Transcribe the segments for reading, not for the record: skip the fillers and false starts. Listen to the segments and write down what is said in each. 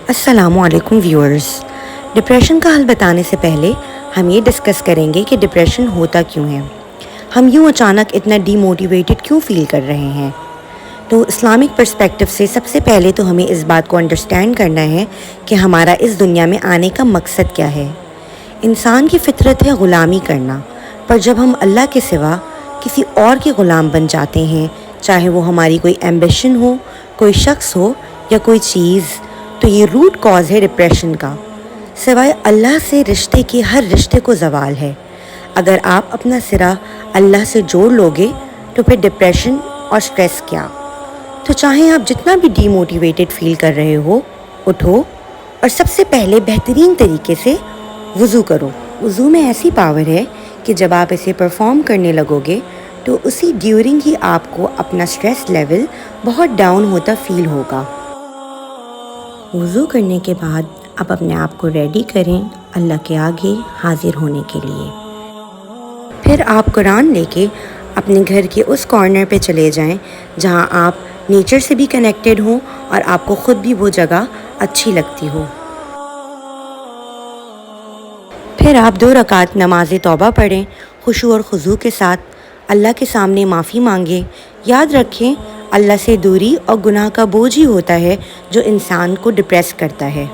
السلام علیکم viewers, depression کا حل بتانے سے پہلے ہم یہ ڈسکس کریں گے کہ ڈپریشن ہوتا کیوں ہے، ہم یوں اچانک اتنا ڈی موٹیویٹڈ کیوں فیل کر رہے ہیں۔ تو اسلامک پرسپیکٹو سے سب سے پہلے تو ہمیں اس بات کو انڈرسٹینڈ کرنا ہے کہ ہمارا اس دنیا میں آنے کا مقصد کیا ہے۔ انسان کی فطرت ہے غلامی کرنا، پر جب ہم اللہ کے سوا کسی اور کے غلام بن جاتے ہیں، چاہے وہ ہماری کوئی ایمبیشن ہو، کوئی شخص ہو یا کوئی چیز، تو یہ روٹ کاز ہے ڈپریشن کا۔ سوائے اللہ سے رشتے کے ہر رشتے کو زوال ہے۔ اگر آپ اپنا سرا اللہ سے جوڑ لوگے تو پھر ڈپریشن اور سٹریس کیا۔ تو چاہے آپ جتنا بھی ڈی موٹیویٹڈ فیل کر رہے ہو، اٹھو اور سب سے پہلے بہترین طریقے سے وضو کرو۔ وضو میں ایسی پاور ہے کہ جب آپ اسے پرفارم کرنے لگو گے تو اسی ڈیورنگ ہی آپ کو اپنا سٹریس لیول بہت ڈاؤن ہوتا فیل ہوگا۔ وضو کرنے کے بعد آپ اپنے آپ کو ریڈی کریں اللہ کے آگے حاضر ہونے کے لیے۔ پھر آپ قرآن لے کے اپنے گھر کے اس کارنر پہ چلے جائیں جہاں آپ نیچر سے بھی کنیکٹڈ ہوں اور آپ کو خود بھی وہ جگہ اچھی لگتی ہو۔ پھر آپ 2 رکعت نماز توبہ پڑھیں خشوع اور خضوع کے ساتھ، اللہ کے سامنے معافی مانگیں۔ یاد رکھیں اللہ سے دوری اور گناہ کا بوجھ ہی ہوتا ہے جو انسان کو ڈپریس کرتا ہے۔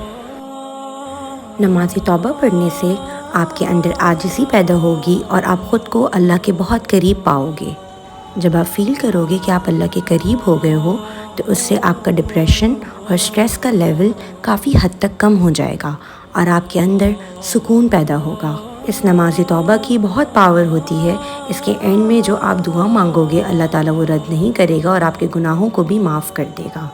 نماز توبہ پڑھنے سے آپ کے اندر عاجزی پیدا ہوگی اور آپ خود کو اللہ کے بہت قریب پاؤ گے۔ جب آپ فیل کرو گے کہ آپ اللہ کے قریب ہو گئے ہو تو اس سے آپ کا ڈپریشن اور سٹریس کا لیول کافی حد تک کم ہو جائے گا اور آپ کے اندر سکون پیدا ہوگا۔ اس نماز توبہ کی بہت پاور ہوتی ہے۔ اس کے اینڈ میں جو آپ دعا مانگو گے اللہ تعالیٰ وہ رد نہیں کرے گا اور آپ کے گناہوں کو بھی معاف کر دے گا۔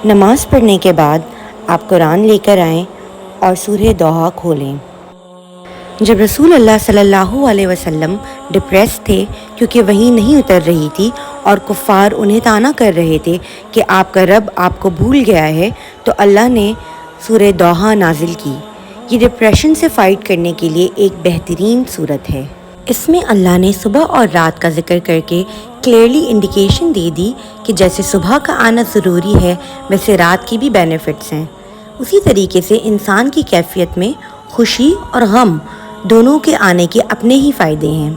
نماز پڑھنے کے بعد آپ قرآن لے کر آئیں اور سورہ دوحہ کھولیں۔ جب رسول اللہ صلی اللہ علیہ وسلم ڈپریس تھے کیونکہ وحی نہیں اتر رہی تھی اور کفار انہیں طعنہ کر رہے تھے کہ آپ کا رب آپ کو بھول گیا ہے، تو اللہ نے سورہ دوحہ نازل کی۔ یہ ڈپریشن سے فائٹ کرنے کے لیے ایک بہترین صورت ہے۔ اس میں اللہ نے صبح اور رات کا ذکر کر کے کلیئرلی انڈیکیشن دے دی کہ جیسے صبح کا آنا ضروری ہے ویسے رات کی بھی بینیفٹس ہیں۔ اسی طریقے سے انسان کی کیفیت میں خوشی اور غم دونوں کے آنے کے اپنے ہی فائدے ہیں۔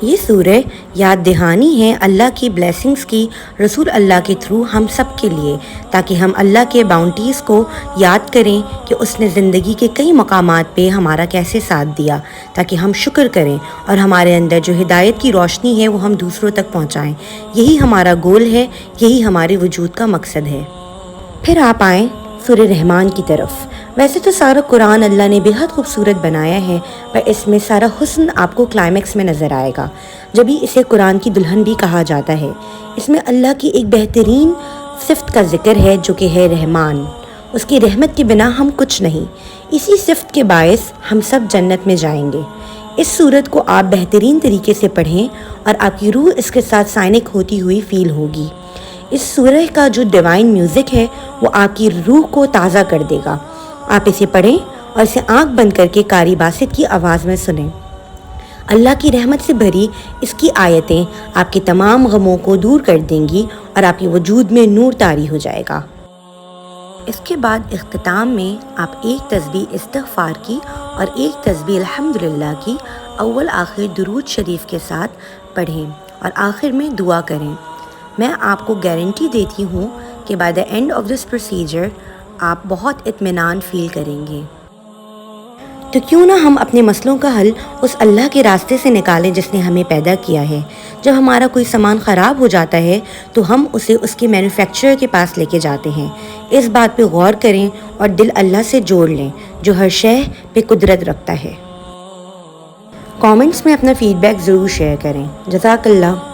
یہ سورہ یاد دہانی ہے اللہ کی بلیسنگز کی رسول اللہ کے تھرو ہم سب کے لیے، تاکہ ہم اللہ کے باؤنٹیز کو یاد کریں کہ اس نے زندگی کے کئی مقامات پہ ہمارا کیسے ساتھ دیا، تاکہ ہم شکر کریں اور ہمارے اندر جو ہدایت کی روشنی ہے وہ ہم دوسروں تک پہنچائیں۔ یہی ہمارا گول ہے، یہی ہمارے وجود کا مقصد ہے۔ پھر آپ آئیں سورہ رحمان کی طرف۔ ویسے تو سارا قرآن اللہ نے بہت خوبصورت بنایا ہے، پر اس میں سارا حسن آپ کو کلائمیکس میں نظر آئے گا، جبھی اسے قرآن کی دلہن بھی کہا جاتا ہے۔ اس میں اللہ کی ایک بہترین صفت کا ذکر ہے جو کہ ہے رحمان۔ اس کی رحمت کے بنا ہم کچھ نہیں، اسی صفت کے باعث ہم سب جنت میں جائیں گے۔ اس صورت کو آپ بہترین طریقے سے پڑھیں اور آپ کی روح اس کے ساتھ سائنک ہوتی ہوئی فیل ہوگی۔ اس سورہ کا جو ڈیوائن میوزک ہے وہ آپ کی روح کو تازہ کر دے گا۔ آپ اسے پڑھیں اور اسے آنکھ بند کر کے قاری باسط کی آواز میں سنیں۔ اللہ کی رحمت سے بھری اس کی آیتیں آپ کے تمام غموں کو دور کر دیں گی اور آپ کے وجود میں نور طاری ہو جائے گا۔ اس کے بعد اختتام میں آپ ایک تسبیح استغفار کی اور ایک تسبیح الحمدللہ کی اول آخر درود شریف کے ساتھ پڑھیں اور آخر میں دعا کریں۔ میں آپ کو گارنٹی دیتی ہوں کہ by the and of this procedure آپ بہت اطمینان فیل کریں گے۔ تو کیوں نہ ہم اپنے مسئلوں کا حل اس اللہ کے راستے سے نکالیں جس نے ہمیں پیدا کیا ہے۔ جب ہمارا کوئی سامان خراب ہو جاتا ہے تو ہم اسے اس کے مینوفیکچرر کے پاس لے کے جاتے ہیں۔ اس بات پہ غور کریں اور دل اللہ سے جوڑ لیں جو ہر شے پہ قدرت رکھتا ہے۔ کامنٹس میں اپنا فیڈ بیک ضرور شیئر کریں۔ جزاک اللہ۔